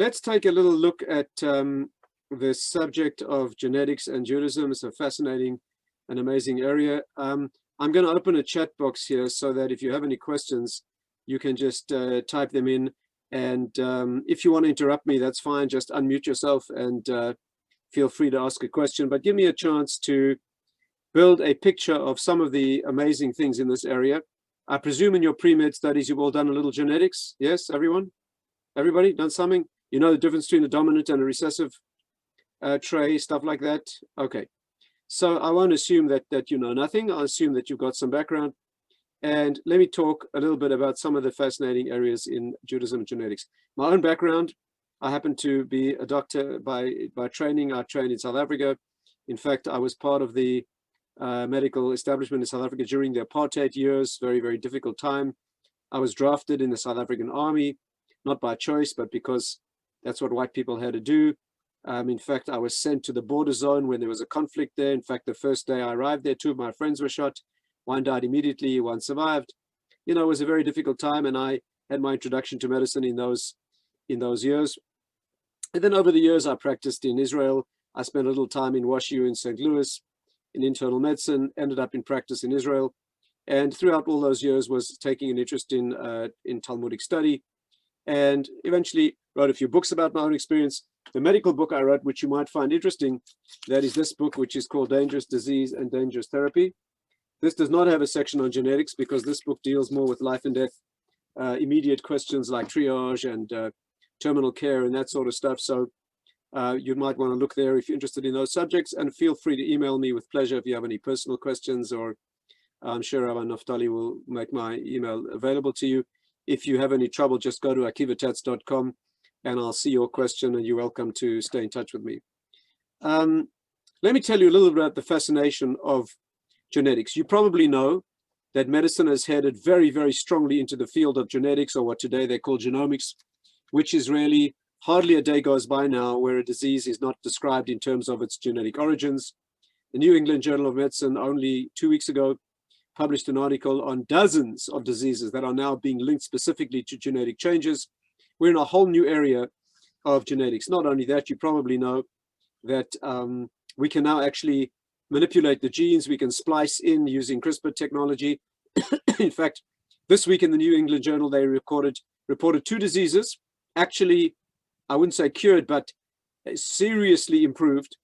let's take a little look at the subject of genetics and Judaism. It's a fascinating and amazing area. I'm going to open a chat box here so that if you have any questions, you can just type them in. And if you want to interrupt me, that's fine. Just unmute yourself and feel free to ask a question. But give me a chance to build a picture of some of the amazing things in this area. I presume in your pre-med studies, you've all done a little genetics. Yes, everyone? Everybody done something? You know the difference between a dominant and a recessive trait, stuff like that? Okay. So I won't assume that you know nothing. I'll assume that you've got some background. And let me talk a little bit about some of the fascinating areas in Judaism and genetics. My own background, I happen to be a doctor by training. I trained in South Africa. In fact, I was part of the medical establishment in South Africa during the apartheid years, very, very difficult time. I was drafted in the South African army, not by choice, but because that's what white people had to do. In fact, I was sent to the border zone when there was a conflict there. In fact, the first day I arrived there, 2 of my friends were shot. One died immediately, one survived. You know, it was a very difficult time, and I had my introduction to medicine in those years. And then over the years, I practiced in Israel. I spent a little time in WashU in St. Louis in internal medicine, ended up in practice in Israel. And throughout all those years was taking an interest in Talmudic study, and eventually wrote a few books about my own experience. The medical book I wrote, which you might find interesting, that is this book, which is called Dangerous Disease and Dangerous Therapy. This does not have a section on genetics because this book deals more with life and death, immediate questions like triage and terminal care and that sort of stuff. So you might want to look there if you're interested in those subjects, and feel free to email me with pleasure if you have any personal questions, or I'm sure Rabbi Naftali will make my email available to you. If you have any trouble, just go to akivatatz.com and I'll see your question, and you're welcome to stay in touch with me. Let me tell you a little bit about the fascination of genetics. You probably know that medicine has headed very, very strongly into the field of genetics, or what today they call genomics, which is really hardly a day goes by now where a disease is not described in terms of its genetic origins. The New England Journal of Medicine only 2 weeks ago published an article on dozens of diseases that are now being linked specifically to genetic changes. We're in a whole new area of genetics. Not only that, you probably know that we can now actually manipulate the genes. We can splice in using CRISPR technology. In fact, this week in the New England Journal, they reported 2 diseases, actually, I wouldn't say cured, but seriously improved,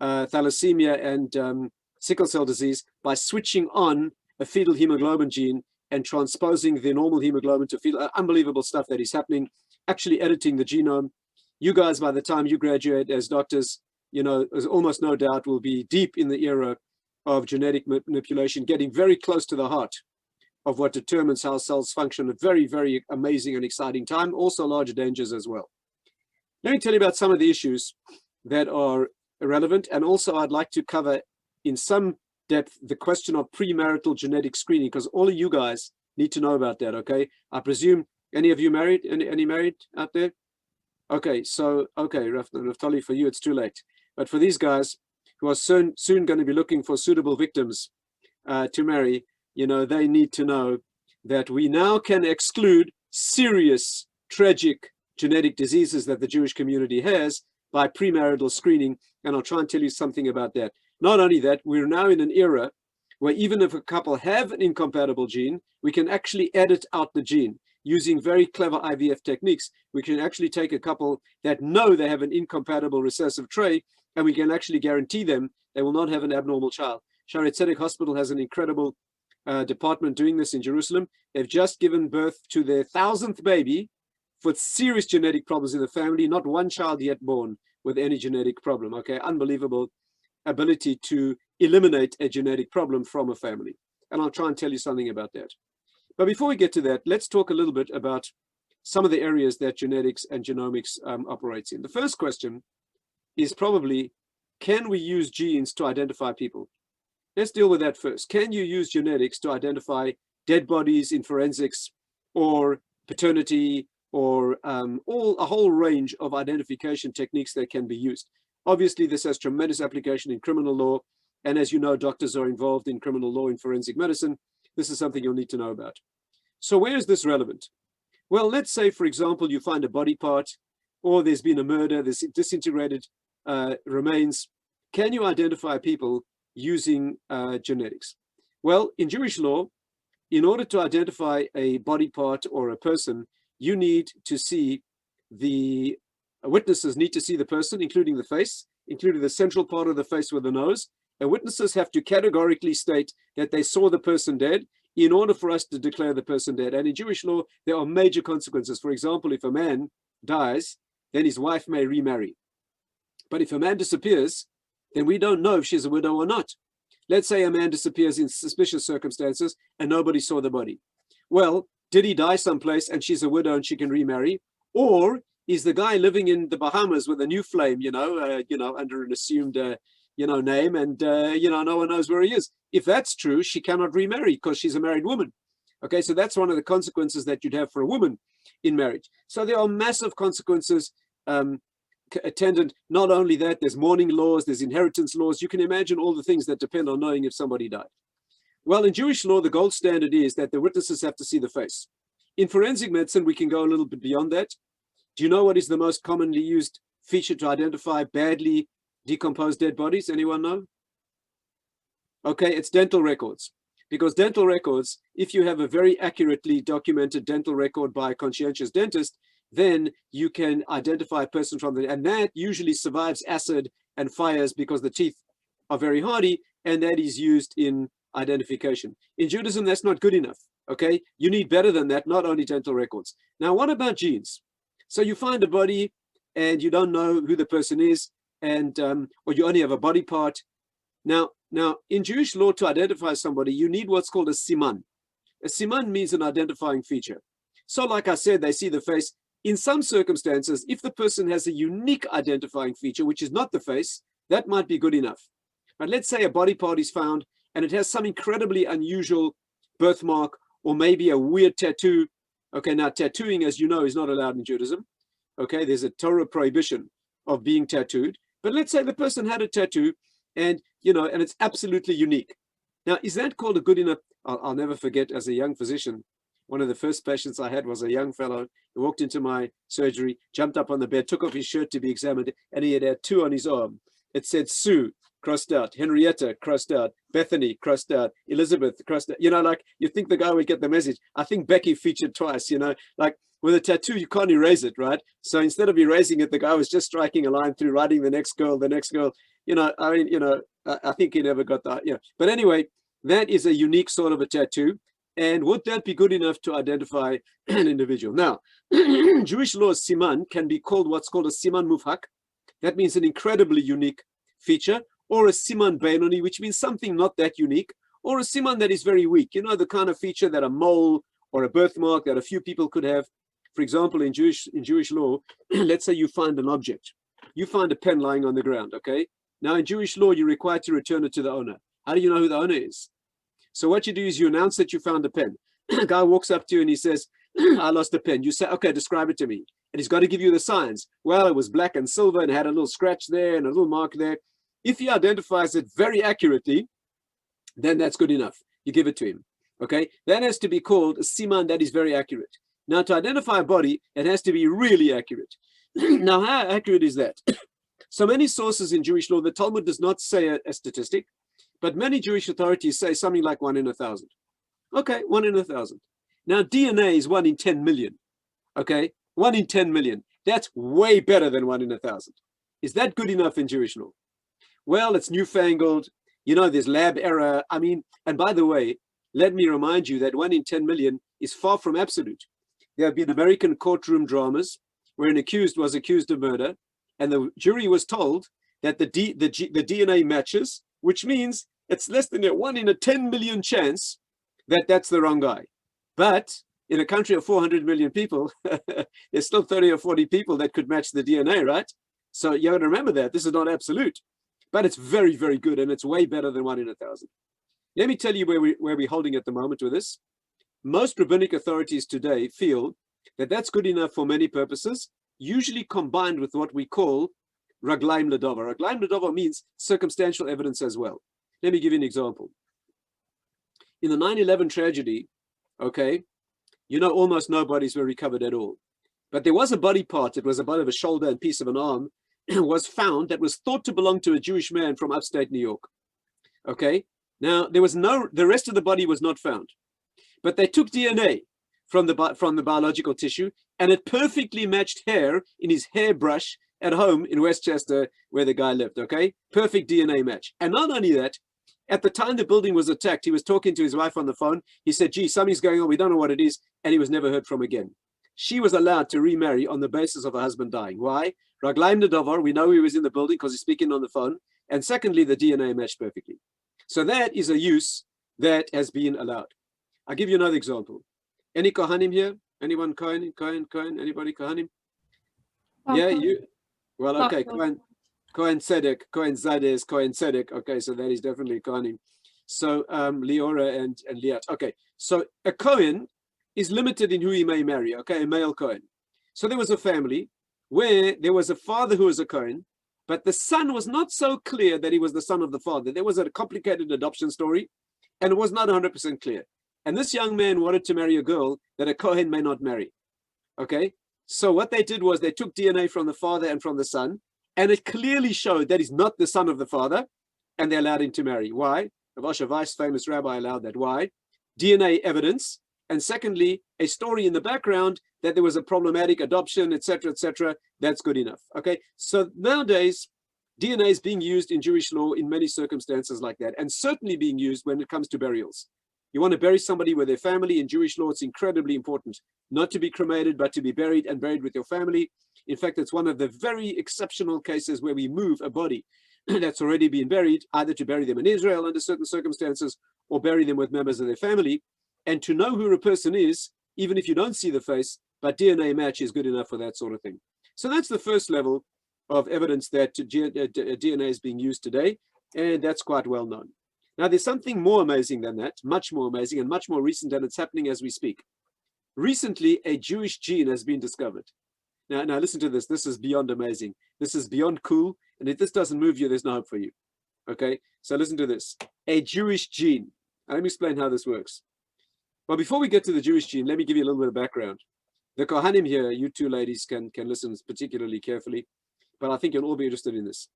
thalassemia and sickle cell disease, by switching on a fetal hemoglobin gene and transposing the normal hemoglobin to fetal. Unbelievable stuff that is happening, actually editing the genome. You guys, by the time you graduate as doctors, you know, there's almost no doubt will be deep in the era of genetic manipulation, getting very close to the heart of what determines how cells function. A very, very amazing and exciting time, also larger dangers as well. Let me tell you about some of the issues that are relevant, and also I'd like to cover in some depth the question of premarital genetic screening, because all of you guys need to know about that, okay? I presume, any of you married? Any married out there? Okay, so, okay, Naftali, for you, it's too late. But for these guys who are soon going to be looking for suitable victims to marry, you know, they need to know that we now can exclude serious, tragic genetic diseases that the Jewish community has by premarital screening. And I'll try and tell you something about that. Not only that, we're now in an era where even if a couple have an incompatible gene, we can actually edit out the gene using very clever IVF techniques. We can actually take a couple that know they have an incompatible recessive trait, and we can actually guarantee them they will not have an abnormal child. Shaare Zedek Hospital has an incredible department doing this in Jerusalem. They've just given birth to their 1,000th baby with serious genetic problems in the family, not one child yet born with any genetic problem, okay? Unbelievable ability to eliminate a genetic problem from a family. And I'll try and tell you something about that. But before we get to that, let's talk a little bit about some of the areas that genetics and genomics operates in. The first question is probably, can we use genes to identify people? Let's deal with that first. Can you use genetics to identify dead bodies in forensics, or paternity, or a whole range of identification techniques that can be used? Obviously, this has tremendous application in criminal law. And as you know, doctors are involved in criminal law in forensic medicine. This is something you'll need to know about. So where is this relevant? Well, let's say, for example, you find a body part or there's been a murder, there's disintegrated remains. Can you identify people using genetics? Well, in Jewish law, in order to identify a body part or a person, you need to see the witnesses need to see the person, including the face, including the central part of the face with the nose. And witnesses have to categorically state that they saw the person dead in order for us to declare the person dead. And in Jewish law, there are major consequences. For example, if a man dies, then his wife may remarry. But if a man disappears, then we don't know if she's a widow or not. Let's say a man disappears in suspicious circumstances and nobody saw the body. Well, did he die someplace and she's a widow and she can remarry? Or is the guy living in the Bahamas with a new flame, under an assumed, name, and, no one knows where he is? If that's true, she cannot remarry because she's a married woman. Okay, so that's one of the consequences that you'd have for a woman in marriage. So there are massive consequences attendant. Not only that, there's mourning laws, there's inheritance laws. You can imagine all the things that depend on knowing if somebody died. Well, in Jewish law, the gold standard is that the witnesses have to see the face. In forensic medicine, we can go a little bit beyond that. Do you know what is the most commonly used feature to identify badly decomposed dead bodies? Anyone know? Okay, it's dental records. Because dental records, if you have a very accurately documented dental record by a conscientious dentist, then you can identify a person from the, and that usually survives acid and fires because the teeth are very hardy, and that is used in identification. In Judaism, that's not good enough, okay? You need better than that, not only dental records. Now, what about genes? So you find a body and you don't know who the person is, and or you only have a body part. Now, in Jewish law, to identify somebody, you need what's called a siman. A siman means an identifying feature. So like I said, they see the face. In some circumstances, if the person has a unique identifying feature, which is not the face, that might be good enough. But let's say a body part is found and it has some incredibly unusual birthmark or maybe a weird tattoo. Okay, now tattooing, as you know, is not allowed in Judaism. Okay, there's a Torah prohibition of being tattooed. But let's say the person had a tattoo and, and it's absolutely unique. Now, is that called a good enough? I'll never forget, as a young physician, one of the first patients I had was a young fellow who walked into my surgery, jumped up on the bed, took off his shirt to be examined, and he had a tattoo on his arm. It said Sue, crossed out, Henrietta, crossed out, Bethany, crossed out, Elizabeth, crossed out. Like you think the guy would get the message. I think Becky featured twice, like with a tattoo, you can't erase it, right? So instead of erasing it, the guy was just striking a line through, writing the next girl. I think he never got that. Yeah. But anyway, that is a unique sort of a tattoo. And would that be good enough to identify an individual? Now, Jewish law siman can be called what's called a siman mufhak. That means an incredibly unique feature, or a siman beinoni, which means something not that unique, or a siman that is very weak. The kind of feature that a mole or a birthmark that a few people could have. For example, in Jewish law, let's say you find an object. You find a pen lying on the ground, okay? Now, in Jewish law, you're required to return it to the owner. How do you know who the owner is? So what you do is you announce that you found a pen. A guy walks up to you and he says, I lost a pen. You say, okay, describe it to me. And he's got to give you the signs. Well, it was black and silver and had a little scratch there and a little mark there. If he identifies it very accurately, then that's good enough. You give it to him, okay? That has to be called a siman that is very accurate. Now, to identify a body, it has to be really accurate. Now, how accurate is that? So many sources in Jewish law, the Talmud does not say a statistic, but many Jewish authorities say something like 1 in 1,000. Okay, 1 in 1,000. Now, DNA is 1 in 10 million. Okay, 1 in 10 million. That's way better than 1 in 1,000. Is that good enough in Jewish law? Well, it's newfangled. There's lab error. And by the way, let me remind you that 1 in 10 million is far from absolute. There have been American courtroom dramas where an accused was accused of murder, and the jury was told that the DNA matches, which means it's less than a 1 in a 10 million chance that that's the wrong guy. But in a country of 400 million people, there's still 30 or 40 people that could match the DNA, right? So you have to remember that this is not absolute, but it's very, very good, and it's way better than 1 in 1,000. Let me tell you where we're holding at the moment with this. Most rabbinic authorities today feel that that's good enough for many purposes, usually combined with what we call raglaim ledava. Raglaim ledava means circumstantial evidence as well. Let me give you an example. In the 9/11 tragedy, okay, almost no bodies were recovered at all. But there was a body part, it was a bit of a shoulder and piece of an arm, was found that was thought to belong to a Jewish man from upstate New York. Okay, now there was the rest of the body was not found, but they took DNA from the biological tissue, and it perfectly matched hair in his hairbrush at home in Westchester where the guy lived. Okay, perfect DNA match. And not only that, at the time the building was attacked, he was talking to his wife on the phone. He said, gee, something's going on, we don't know what it is, and he was never heard from again. She was allowed to remarry on the basis of her husband dying. Why? Raglaim Nedavar, we know he was in the building because he's speaking on the phone. And secondly, the DNA matched perfectly. So that is a use that has been allowed. I'll give you another example. Any Kohanim here? Anyone Kohen? Anybody Kohanim? Yeah, you? Well, okay, Kohen Tzedek, Kohen Zades, Kohen Tzedek. Okay, so that is definitely Kohanim. So Leora and Liat. Okay, so a Kohen is limited in who he may marry, okay, a male Kohen. So there was a family where there was a father who was a Kohen, but the son was not so clear that he was the son of the father. There was a complicated adoption story, and it was not 100% clear. And this young man wanted to marry a girl that a Kohen may not marry, okay? So what they did was they took DNA from the father and from the son, and it clearly showed that he's not the son of the father, and they allowed him to marry. Why? Rav Asher Weiss, famous rabbi, allowed that. Why? DNA evidence, and secondly, a story in the background that there was a problematic adoption, etc., etc. That's good enough. Okay, so nowadays, DNA is being used in Jewish law in many circumstances like that, and certainly being used when it comes to burials. You want to bury somebody with their family in Jewish law, it's incredibly important not to be cremated, but to be buried and buried with your family. In fact, it's one of the very exceptional cases where we move a body that's already been buried, either to bury them in Israel under certain circumstances or bury them with members of their family. And to know who a person is, even if you don't see the face, but DNA match is good enough for that sort of thing. So that's the first level of evidence that DNA is being used today, and that's quite well known. Now, there's something more amazing than that, much more amazing and much more recent, and it's happening as we speak. Recently, a Jewish gene has been discovered. Now listen to this. This is beyond amazing. This is beyond cool, and if this doesn't move you, there's no hope for you. Okay, so listen to this. A Jewish gene. Now, let me explain how this works. Well, before we get to the Jewish gene, let me give you a little bit of background. The Kohanim here, you two ladies can listen particularly carefully, but I think you'll all be interested in this.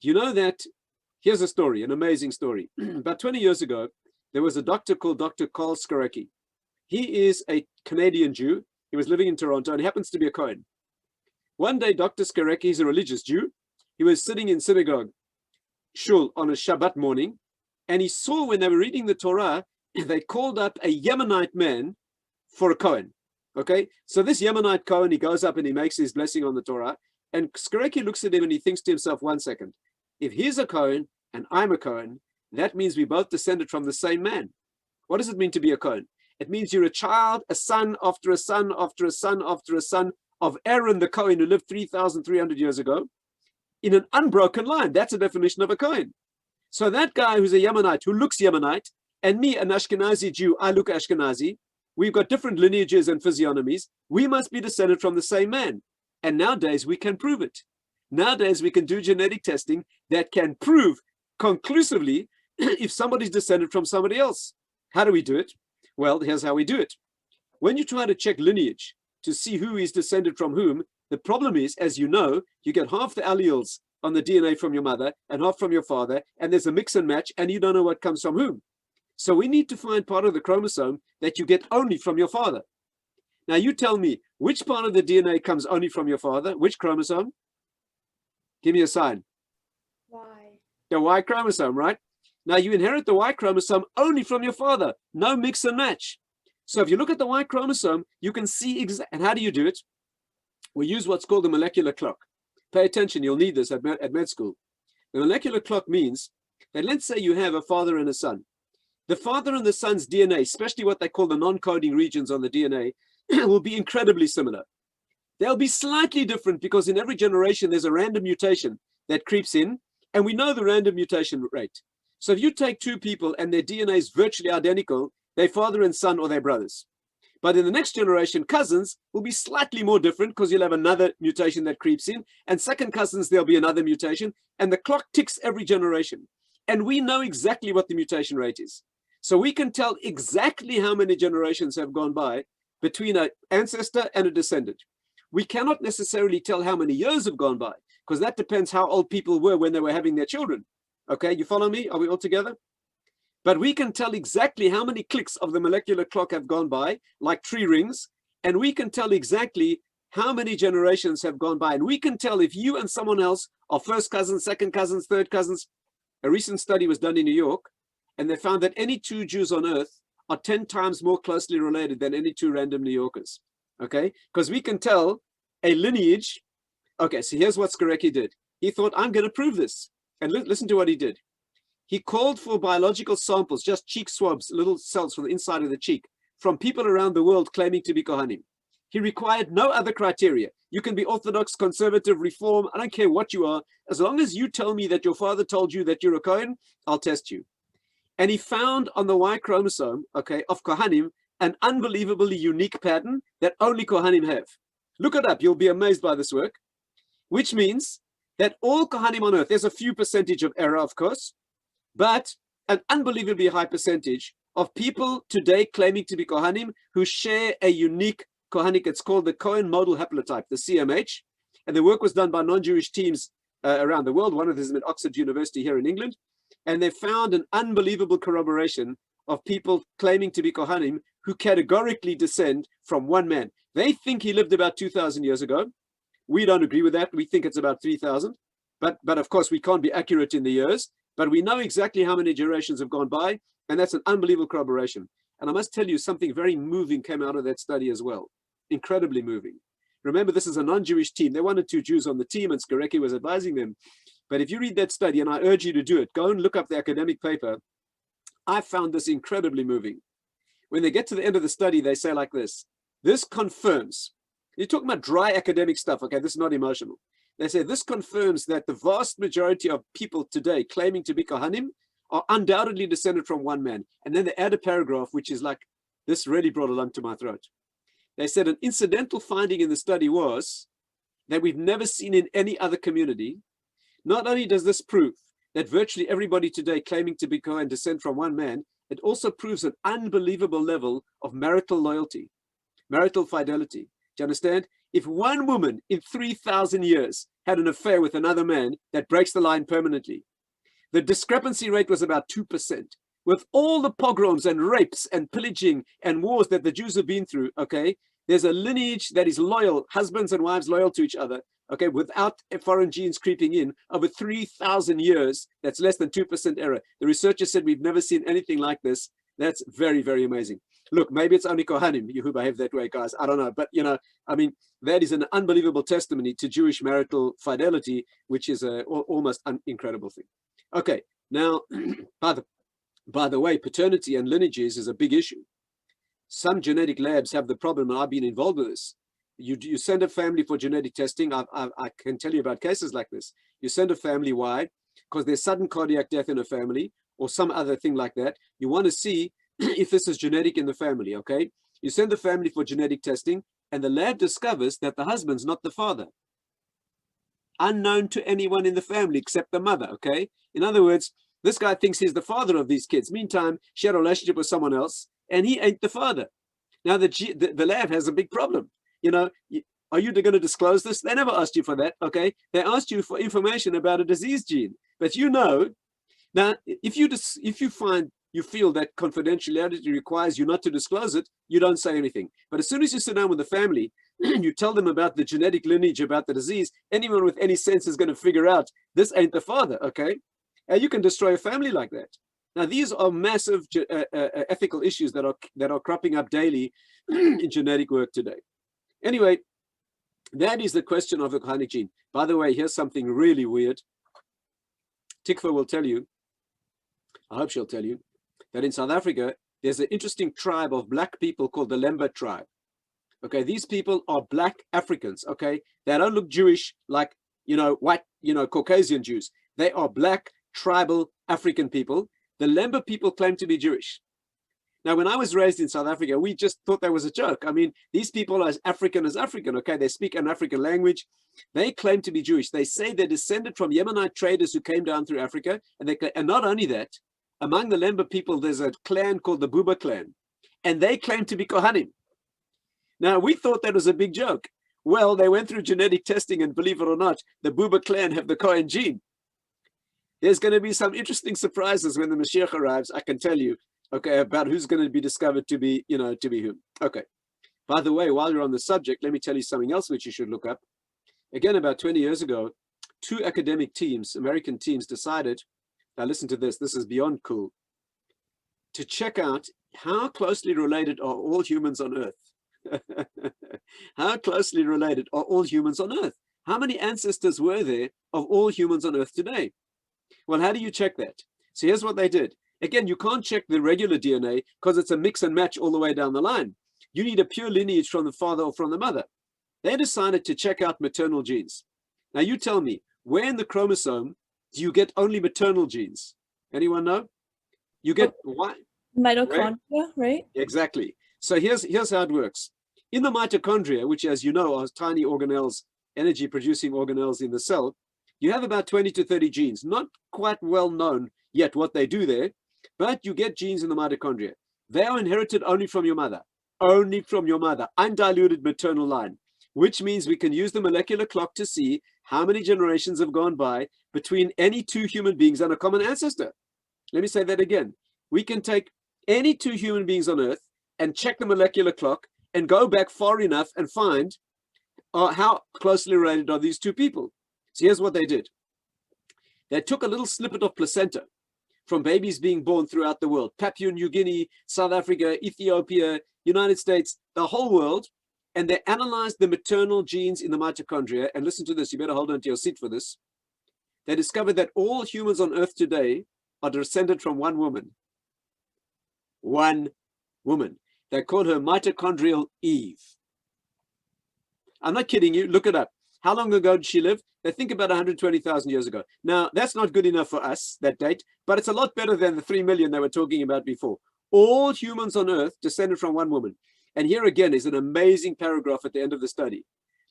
You know that, here's a story, an amazing story. About 20 years ago, there was a doctor called Dr. Carl Skarecki. He is a Canadian Jew. He was living in Toronto, and he happens to be a Kohen. One day, Dr. Skarecki is a religious Jew. He was sitting in synagogue, shul, on a Shabbat morning, and he saw when they were reading the Torah, they called up a Yemenite man for a Kohen. Okay, so this Yemenite Kohen, he goes up and he makes his blessing on the Torah, and Skarecki looks at him and he thinks to himself, 1 second, if he's a Kohen and I'm a Kohen, that means we both descended from the same man. What does it mean to be a Kohen? It means you're a child, a son after a son after a son after a son of Aaron the Kohen who lived 3,300 years ago in an unbroken line. That's a definition of a Kohen. So that guy who's a Yemenite, who looks Yemenite, and me, an Ashkenazi Jew, I look Ashkenazi, we've got different lineages and physiognomies. We must be descended from the same man. And nowadays we can prove it. Nowadays we can do genetic testing that can prove conclusively if somebody's descended from somebody else. How do we do it? Well, here's how we do it. When you try to check lineage to see who is descended from whom, the problem is, as you know, you get half the alleles on the DNA from your mother and half from your father, and there's a mix and match, and you don't know what comes from whom. So we need to find part of the chromosome that you get only from your father. Now you tell me, which part of the DNA comes only from your father? Which chromosome? Give me a sign. Y. The Y chromosome, right? Now you inherit the Y chromosome only from your father. No mix and match. So if you look at the Y chromosome, you can see and how do you do it? We use what's called the molecular clock. Pay attention, you'll need this at med school. The molecular clock means that let's say you have a father and a son. The father and the son's DNA, especially what they call the non-coding regions on the DNA, will be incredibly similar. They'll be slightly different because in every generation there's a random mutation that creeps in, and we know the random mutation rate. So if you take two people and their DNA is virtually identical, they're father and son or they're brothers. But in the next generation, cousins will be slightly more different because you'll have another mutation that creeps in, and second cousins, there'll be another mutation, and the clock ticks every generation. And we know exactly what the mutation rate is. So we can tell exactly how many generations have gone by between an ancestor and a descendant. We cannot necessarily tell how many years have gone by, because that depends how old people were when they were having their children. Okay, you follow me? Are we all together? But we can tell exactly how many clicks of the molecular clock have gone by, like tree rings, and we can tell exactly how many generations have gone by. And we can tell if you and someone else are first cousins, second cousins, third cousins. A recent study was done in New York, and they found that any two Jews on earth are 10 times more closely related than any two random New Yorkers. Okay, because we can tell a lineage. Okay, so here's what Skorecki did. He thought, I'm going to prove this. And listen to what he did. He called for biological samples, just cheek swabs, little cells from the inside of the cheek, from people around the world claiming to be Kohanim. He required no other criteria. You can be Orthodox, conservative, Reform, I don't care what you are. As long as you tell me that your father told you that you're a Kohen, I'll test you. And he found on the Y chromosome, okay, of Kohanim, an unbelievably unique pattern that only Kohanim have. Look it up, you'll be amazed by this work, which means that all Kohanim on earth, there's a few percentage of error, of course, but an unbelievably high percentage of people today claiming to be Kohanim who share a unique Kohanic, it's called the Cohen model haplotype, the CMH, and the work was done by non-Jewish teams around the world. One of them is at Oxford University here in England, and they found an unbelievable corroboration of people claiming to be Kohanim who categorically descend from one man. They think he lived about 2,000 years ago. We don't agree with that. We think it's about 3,000. But of course, we can't be accurate in the years. But we know exactly how many generations have gone by, and that's an unbelievable corroboration. And I must tell you, something very moving came out of that study as well. Incredibly moving. Remember, this is a non-Jewish team. There were 1 or 2 Jews on the team, and Skorecki was advising them. But if you read that study, and I urge you to do it, go and look up the academic paper. I found this incredibly moving. When they get to the end of the study, they say like this: this confirms, you're talking about dry academic stuff, okay, this is not emotional. They say this confirms that the vast majority of people today claiming to be Kohanim are undoubtedly descended from one man. And then they add a paragraph, which is like, this really brought a lump to my throat. They said an incidental finding in the study was that we've never seen in any other community. Not only does this prove that virtually everybody today claiming to be Kohen descend from one man, it also proves an unbelievable level of marital loyalty, marital fidelity. Do you understand? If one woman in 3,000 years had an affair with another man, that breaks the line permanently. The discrepancy rate was about 2%. With all the pogroms and rapes and pillaging and wars that the Jews have been through, okay, there's a lineage that is loyal, husbands and wives loyal to each other, okay, without foreign genes creeping in, over 3,000 years. That's less than 2% error. The researchers said we've never seen anything like this. That's very, very amazing. Look, maybe it's only Kohanim who behave that way, guys. I don't know. But, you know, I mean, that is an unbelievable testimony to Jewish marital fidelity, which is a almost incredible thing. Okay, now, by the way, paternity and lineages is a big issue. Some genetic labs have the problem, and I've been involved with this. You send a family for genetic testing. I can tell you about cases like this. You send a family, why? Because there's sudden cardiac death in a family or some other thing like that. You want to see if this is genetic in the family, okay? You send the family for genetic testing, and the lab discovers that the husband's not the father. Unknown to anyone in the family except the mother, okay? In other words, this guy thinks he's the father of these kids. Meantime, she had a relationship with someone else, and he ain't the father. Now, the lab has a big problem. You know, are you going to disclose this? They never asked you for that, okay? They asked you for information about a disease gene. But you know, now, if you feel that confidentiality requires you not to disclose it, you don't say anything. But as soon as you sit down with the family, you tell them about the genetic lineage, about the disease, anyone with any sense is going to figure out this ain't the father, okay? And you can destroy a family like that. Now, these are massive ethical issues that are cropping up daily in genetic work today. Anyway, that is the question of the Kohanic gene. By the way, here's something really weird. Tikva will tell you, I hope she'll tell you, that in South Africa, there's an interesting tribe of black people called the Lemba tribe. Okay, these people are black Africans, okay? They don't look Jewish like, you know, white, you know, Caucasian Jews. They are black, tribal African people. The Lemba people claim to be Jewish. Now, when I was raised in South Africa, we just thought that was a joke. I mean, these people are as African, okay? They speak an African language. They claim to be Jewish. They say they're descended from Yemenite traders who came down through Africa. And not only that, among the Lemba people, there's a clan called the Buba clan. And they claim to be Kohanim. Now, we thought that was a big joke. Well, they went through genetic testing, and believe it or not, the Buba clan have the Cohen gene. There's going to be some interesting surprises when the Mashiach arrives, I can tell you, okay, about who's going to be discovered to be, to be whom. Okay. By the way, while you're on the subject, let me tell you something else which you should look up. Again, about 20 years ago, two academic teams, American teams, decided, now listen to this, this is beyond cool, to check out how closely related are all humans on Earth. How closely related are all humans on Earth? How many ancestors were there of all humans on Earth today? Well, how do you check that? So here's what they did. Again, you can't check the regular DNA because it's a mix and match all the way down the line. You need a pure lineage from the father or from the mother. They decided to check out maternal genes. Now you tell me, where in the chromosome do you get only maternal genes? Anyone know? You get what? Mitochondria, right? Exactly. So here's how it works. In the mitochondria, which as you know are tiny organelles, energy producing organelles in the cell, you have about 20 to 30 genes. Not quite well known yet what they do there, but you get genes in the mitochondria. They are inherited only from your mother. Only from your mother. Undiluted maternal line, which means we can use the molecular clock to see how many generations have gone by between any two human beings and a common ancestor. Let me say that again. We can take any two human beings on Earth and check the molecular clock and go back far enough and find how closely related are these two people. So here's what they did. They took a little snippet of placenta from babies being born throughout the world, Papua New Guinea, South Africa, Ethiopia, United States, the whole world, and they analyzed the maternal genes in the mitochondria. And listen to this, you better hold on to your seat for this. They discovered that all humans on Earth today are descended from one woman. One woman. They call her Mitochondrial Eve. I'm not kidding you, look it up. How long ago did she live? They think about 120,000 years ago. Now, that's not good enough for us, that date, but it's a lot better than the 3 million they were talking about before. All humans on Earth descended from one woman. And here again is an amazing paragraph at the end of the study.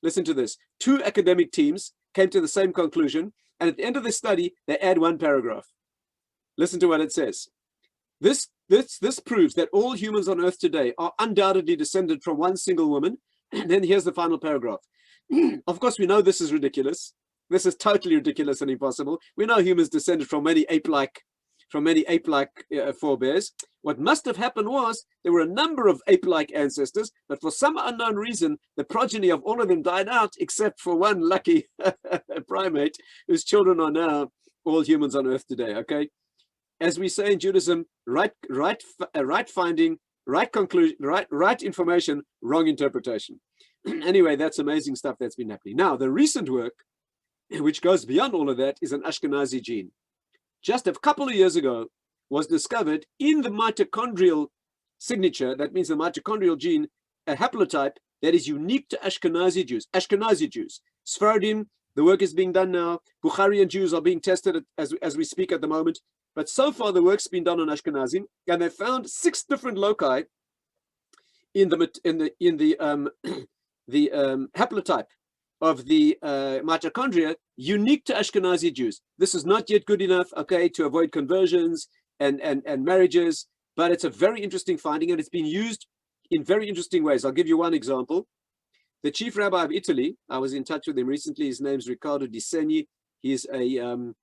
Listen to this. Two academic teams came to the same conclusion, and at the end of the study, they add one paragraph. Listen to what it says. This proves that all humans on Earth today are undoubtedly descended from one single woman. And then here's the final paragraph. Of course, we know this is ridiculous. This is totally ridiculous and impossible. We know humans descended from many ape-like forebears. What must have happened was there were a number of ape-like ancestors, but for some unknown reason, the progeny of all of them died out, except for one lucky primate whose children are now all humans on Earth today. Okay, as we say in Judaism, right finding, right conclusion, right information, wrong interpretation. Anyway, that's amazing stuff that's been happening. Now, the recent work, which goes beyond all of that, is an Ashkenazi gene. Just a couple of years ago, was discovered in the mitochondrial signature, that means the mitochondrial gene, a haplotype that is unique to Ashkenazi Jews. Sephardim, the work is being done now. Bukharian Jews are being tested as we speak at the moment. But so far, the work's been done on Ashkenazim, and they found 6 different loci in the haplotype of the mitochondria unique to Ashkenazi Jews. This is not yet good enough, okay, to avoid conversions and marriages, but it's a very interesting finding, and it's been used in very interesting ways. I'll give you one example. The chief rabbi of Italy, I was in touch with him recently. His name's Riccardo Di Segni. He's an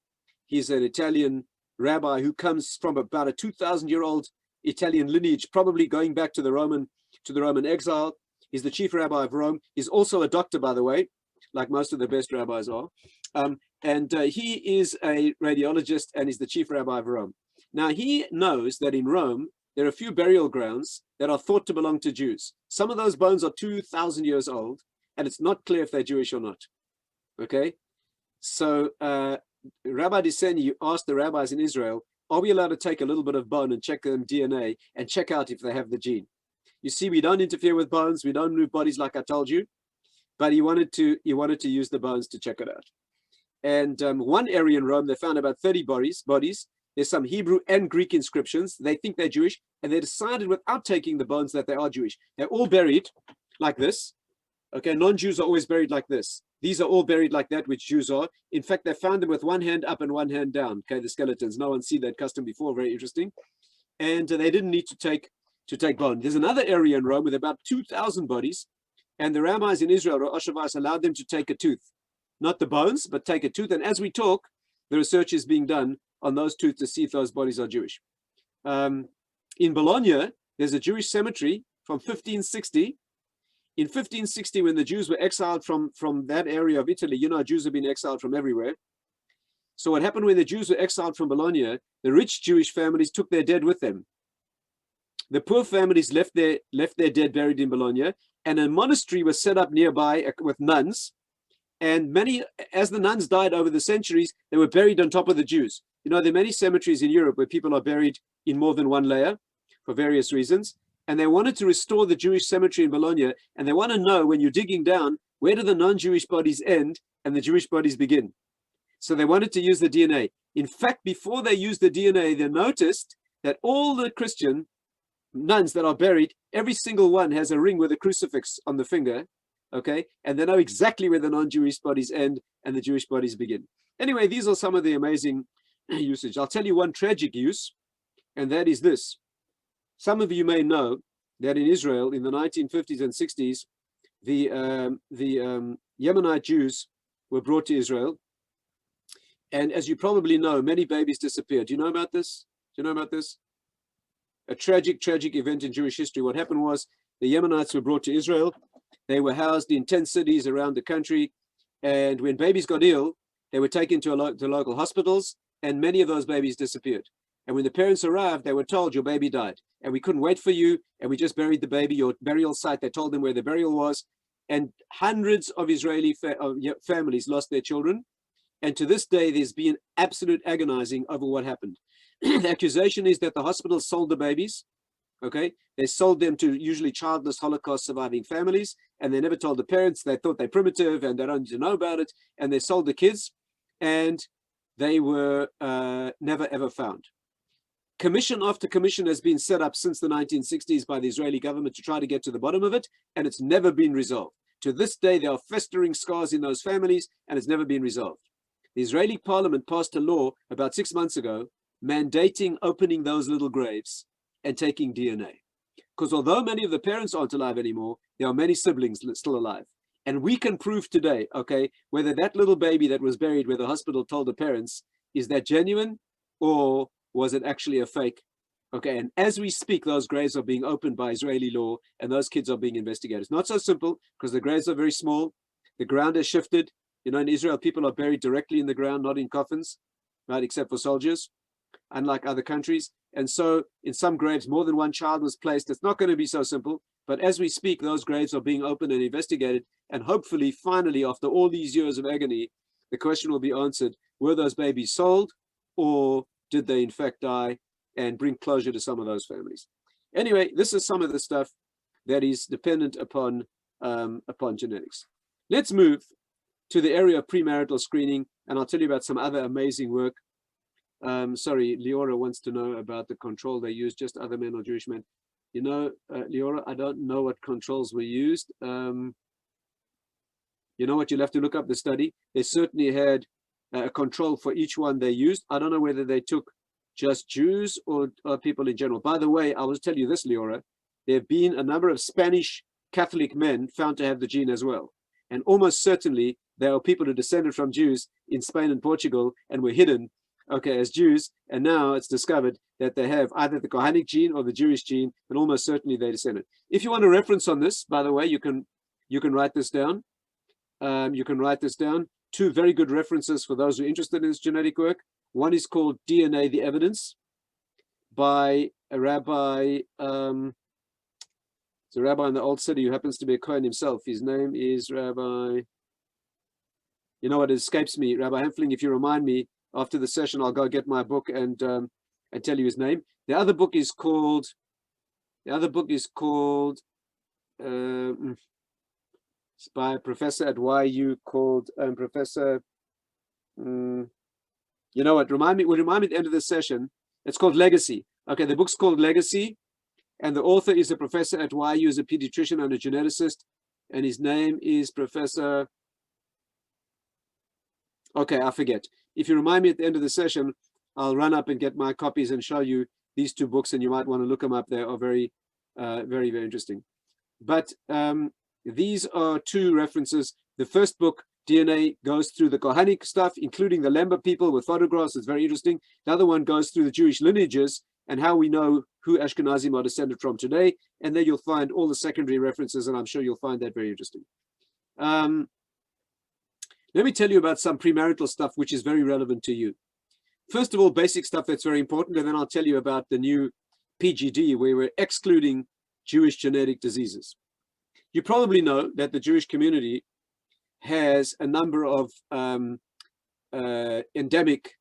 Italian rabbi who comes from about a 2,000-year-old Italian lineage, probably going back to the Roman exile. He's the chief rabbi of Rome. He's also a doctor, by the way, like most of the best rabbis are. He is a radiologist, and he's the chief rabbi of Rome. Now, he knows that in Rome, there are a few burial grounds that are thought to belong to Jews. Some of those bones are 2,000 years old, and it's not clear if they're Jewish or not. Okay? So Rabbi Di Segni asked the rabbis in Israel, are we allowed to take a little bit of bone and check them DNA and check out if they have the gene? You see, we don't interfere with bones. We don't move bodies like I told you. But he wanted to use the bones to check it out. And one area in Rome, they found about 30 bodies. There's some Hebrew and Greek inscriptions. They think they're Jewish, and they decided without taking the bones that they are Jewish. They're all buried like this. Okay, non-Jews are always buried like this. These are all buried like that, which Jews are. In fact, they found them with one hand up and one hand down. Okay, the skeletons. No one's seen that custom before. Very interesting. And they didn't need to take bone. There's another area in Rome with about 2,000 bodies. And the rabbis in Israel, Rosh Hashanah, allowed them to take a tooth, not the bones, but take a tooth. And as we talk, the research is being done on those tooth to see if those bodies are Jewish. In Bologna, there's a Jewish cemetery from 1560. In 1560, when the Jews were exiled from that area of Italy, you know, Jews have been exiled from everywhere. So what happened when the Jews were exiled from Bologna, the rich Jewish families took their dead with them. The poor families left their dead buried in Bologna, and a monastery was set up nearby with nuns. And many, as the nuns died over the centuries, they were buried on top of the Jews. You know, there are many cemeteries in Europe where people are buried in more than one layer for various reasons. And they wanted to restore the Jewish cemetery in Bologna. And they want to know, when you're digging down, where do the non-Jewish bodies end and the Jewish bodies begin? So they wanted to use the DNA. In fact, before they used the DNA, they noticed that all the Christian nuns that are buried, every single one has a ring with a crucifix on the finger. Okay, and they know exactly where the non-Jewish bodies end and the Jewish bodies begin. Anyway, these are some of the amazing usage. I'll tell you one tragic use, and that is this. Some of you may know that in Israel in the 1950s and 60s, the Yemenite Jews were brought to Israel. And as you probably know, many babies disappeared. Do you know about this? Do you know about this? A tragic, tragic event in Jewish history. What happened was the Yemenites were brought to Israel. They were housed in 10 cities around the country. And when babies got ill, they were taken to local hospitals, and many of those babies disappeared. And when the parents arrived, they were told, your baby died. And we couldn't wait for you, and we just buried the baby. Your burial site, they told them where the burial was. And hundreds of Israeli families lost their children. And to this day, there's been absolute agonizing over what happened. The accusation is that the hospital sold the babies. Okay, they sold them to usually childless Holocaust surviving families, and they never told the parents. They thought they're primitive and they don't need to know about it, and they sold the kids, and they were never ever found. Commission after commission has been set up since the 1960s by the Israeli government to try to get to the bottom of it, and it's never been resolved. To this day, there are festering scars in those families, and it's never been resolved. The Israeli parliament passed a law about 6 months ago mandating opening those little graves and taking DNA. Because although many of the parents aren't alive anymore, there are many siblings still alive. And we can prove today, okay, whether that little baby that was buried where the hospital told the parents, is that genuine or was it actually a fake? Okay, and as we speak, those graves are being opened by Israeli law and those kids are being investigated. It's not so simple because the graves are very small. The ground has shifted. You know, in Israel, people are buried directly in the ground, not in coffins, right, except for soldiers, unlike other countries. And so in some graves, more than one child was placed. It's not going to be so simple. But as we speak, those graves are being opened and investigated. And hopefully, finally, after all these years of agony, the question will be answered, were those babies sold or did they in fact die, and bring closure to some of those families? Anyway, this is some of the stuff that is dependent upon genetics. Let's move to the area of premarital screening, and I'll tell you about some other amazing work. Sorry, Leora wants to know about the control they use, just other men or Jewish men. You know, Leora, I don't know what controls were used. You know what, you'll have to look up the study. They certainly had a control for each one they used. I don't know whether they took just Jews or people in general. By the way, I will tell you this, Leora, there have been a number of Spanish Catholic men found to have the gene as well. And almost certainly there are people who descended from Jews in Spain and Portugal and were hidden, okay, as Jews. And now it's discovered that they have either the Kohanic gene or the Jewish gene, and almost certainly they descended. If you want a reference on this, by the way, you can write this down. You can write this down. Two very good references for those who are interested in this genetic work. One is called DNA, the Evidence, by a rabbi. It's a rabbi in the Old City who happens to be a Kohen himself. His name is Rabbi, you know what, it escapes me, Rabbi Hempfling. If you remind me after the session, I'll go get my book and tell you his name. The other book is called, it's by a professor at YU called Professor, you know what, remind me at the end of this session. It's called Legacy. Okay, the book's called Legacy, and the author is a professor at YU, is a pediatrician and a geneticist, and his name is Professor, okay, I forget. If you remind me at the end of the session, I'll run up and get my copies and show you these two books, and you might want to look them up. They are very, very, very interesting. But These are two references. The first book, DNA, goes through the Kohanic stuff, including the Lemba people with photographs. It's very interesting. The other one goes through the Jewish lineages and how we know who Ashkenazim are descended from today. And there you'll find all the secondary references, and I'm sure you'll find that very interesting. Let me tell you about some premarital stuff which is very relevant to you. First of all, basic stuff that's very important, and then I'll tell you about the new PGD, where we're excluding Jewish genetic diseases. You probably know that the Jewish community has a number of endemic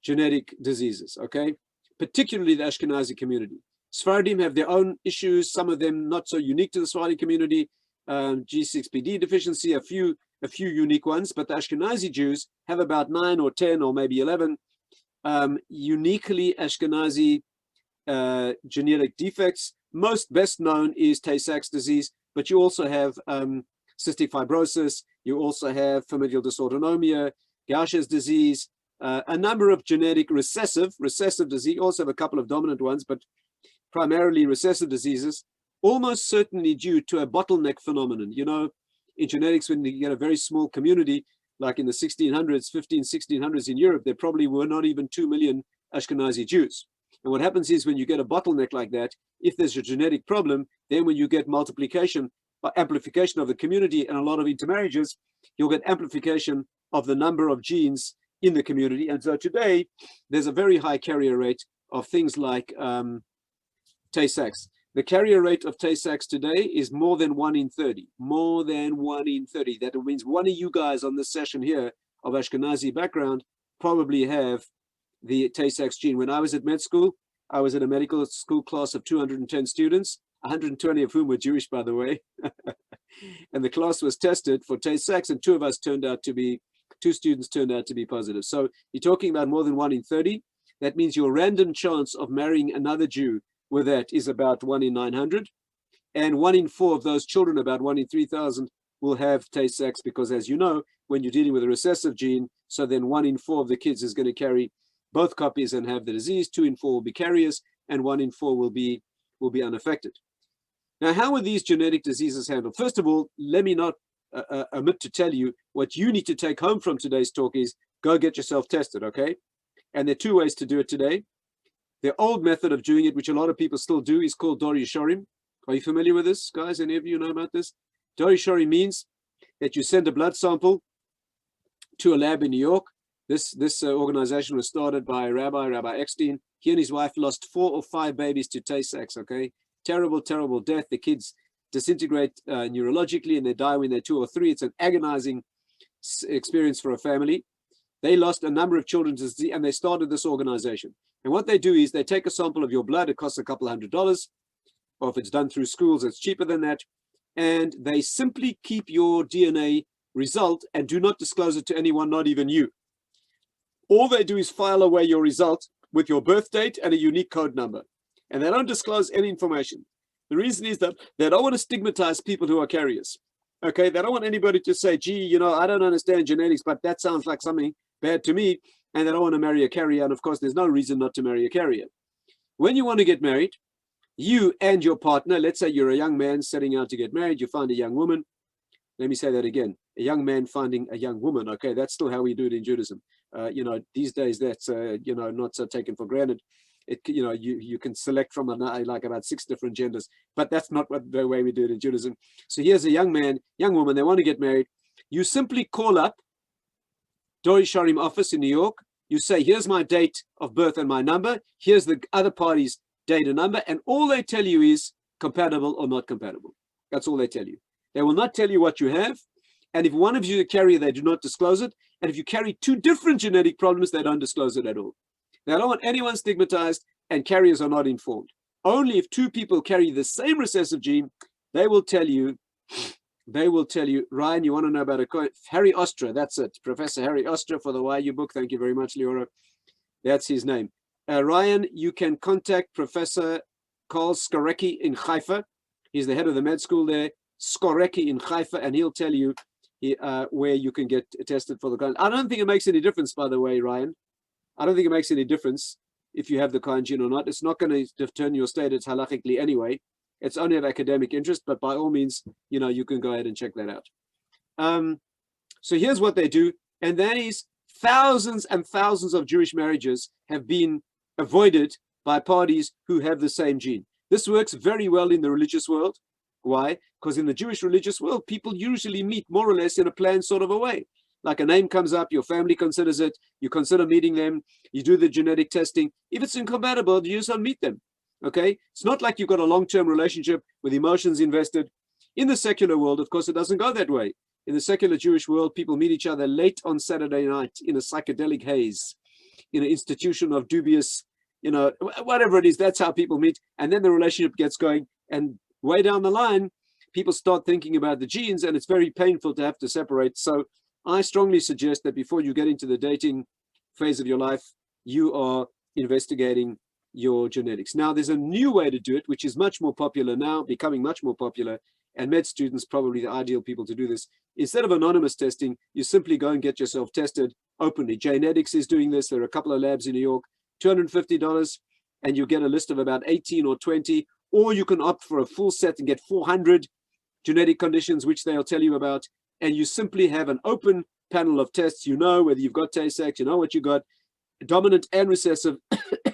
genetic diseases, okay? Particularly the Ashkenazi community. Sephardim have their own issues, some of them not so unique to the Sephardi community, G6PD deficiency, a few unique ones, but the Ashkenazi Jews have about 9 or 10 or maybe 11 uniquely Ashkenazi genetic defects. Best known is Tay-Sachs disease, but you also have cystic fibrosis, you also have familial dysautonomia, Gaucher's disease, a number of genetic recessive disease. You also have a couple of dominant ones, but primarily recessive diseases, almost certainly due to a bottleneck phenomenon. You know, in genetics, when you get a very small community, like in the 1600s in Europe, there probably were not even 2 million Ashkenazi Jews. And what happens is when you get a bottleneck like that, if there's a genetic problem, then when you get multiplication or amplification of the community and a lot of intermarriages, you'll get amplification of the number of genes in the community. And so today, there's a very high carrier rate of things like Tay-Sachs. The carrier rate of Tay-Sachs today is more than 1 in 30, more than 1 in 30. That means one of you guys on this session here of Ashkenazi background probably have the Tay-Sachs gene. When I was at med school, I was in a medical school class of 210 students, 120 of whom were Jewish, by the way. And the class was tested for Tay-Sachs, and two students turned out to be positive. So you're talking about more than 1 in 30. That means your random chance of marrying another Jew with that is about 1 in 900. And 1 in 4 of those children, about 1 in 3,000, will have Tay-Sachs, because as you know, when you're dealing with a recessive gene, so then 1 in 4 of the kids is going to carry both copies and have the disease. 2 in 4 will be carriers, and 1 in 4 will be unaffected. Now, how are these genetic diseases handled? First of all, let me not omit to tell you what you need to take home from today's talk is go get yourself tested, okay? And there are 2 ways to do it today. The old method of doing it, which a lot of people still do, is called Dor Yeshorim. Are you familiar with this, guys? Any of you know about this? Dor Yeshorim means that you send a blood sample to a lab in New York. This organization was started by Rabbi Eckstein. He and his wife lost 4 or 5 babies to Tay-Sachs, okay? Terrible, terrible death. The kids disintegrate neurologically and they die when they're 2 or 3. It's an agonizing experience for a family. They lost a number of children to disease, and they started this organization. And what they do is they take a sample of your blood. It costs a couple $100, or if it's done through schools, it's cheaper than that. And they simply keep your DNA result and do not disclose it to anyone, not even you. All they do is file away your result with your birth date and a unique code number. And they don't disclose any information. The reason is that they don't want to stigmatize people who are carriers. Okay, they don't want anybody to say, gee, you know, I don't understand genetics, but that sounds like something bad to me. And they don't want to marry a carrier. And of course, there's no reason not to marry a carrier. When you want to get married, you and your partner, let's say you're a young man setting out to get married, you find a young woman. Let me say that again. A young man finding a young woman. Okay, that's still how we do it in Judaism. You know, these days that's, you know, not so taken for granted. You know, you can select from like about 6 different genders, but that's not the way we do it in Judaism. So here's a young man, young woman, they want to get married. You simply call up Dor Yeshorim office in New York. You say, here's my date of birth and my number. Here's the other party's date and number. And all they tell you is compatible or not compatible. That's all they tell you. They will not tell you what you have. And if one of you is a carrier, they do not disclose it. And if you carry 2 different genetic problems, they don't disclose it at all. They don't want anyone stigmatized, and carriers are not informed. Only if 2 people carry the same recessive gene, they will tell you, Ryan, you want to know about Harry Ostra, that's it. Professor Harry Ostra for the YU book. Thank you very much, Leora. That's his name. Ryan, you can contact Professor Karl Skorecki in Haifa. He's the head of the med school there, Skorecki in Haifa, and he'll tell you where you can get tested for the Cohen. I don't think it makes any difference, by the way, Ryan. I don't think it makes any difference if you have the Cohen gene or not. It's not going to determine your status halachically anyway. It's only of academic interest, but by all means, you can go ahead and check that out. So here's what they do, and that is thousands and thousands of Jewish marriages have been avoided by parties who have the same gene. This works very well in the religious world. Why? Because in the Jewish religious world, people usually meet more or less in a planned sort of a way. Like a name comes up, your family considers it, you consider meeting them, you do the genetic testing. If it's incompatible, you just don't meet them. Okay? It's not like you've got a long-term relationship with emotions invested. In the secular world, of course, it doesn't go that way. In the secular Jewish world, people meet each other late on Saturday night in a psychedelic haze, in an institution of dubious, whatever it is, that's how people meet. And then the relationship gets going. And way down the line, people start thinking about the genes, and it's very painful to have to separate. So I strongly suggest that before you get into the dating phase of your life, you are investigating your genetics. Now, there's a new way to do it, which is much more popular now, becoming much more popular, and med students probably the ideal people to do this. Instead of anonymous testing, you simply go and get yourself tested openly. Genetics is doing this. There are a couple of labs in New York, $250, and you get a list of about 18 or 20, or you can opt for a full set and get 400 genetic conditions, which they'll tell you about. And you simply have an open panel of tests. You know whether you've got Tay-Sachs, you know what you got, dominant and recessive.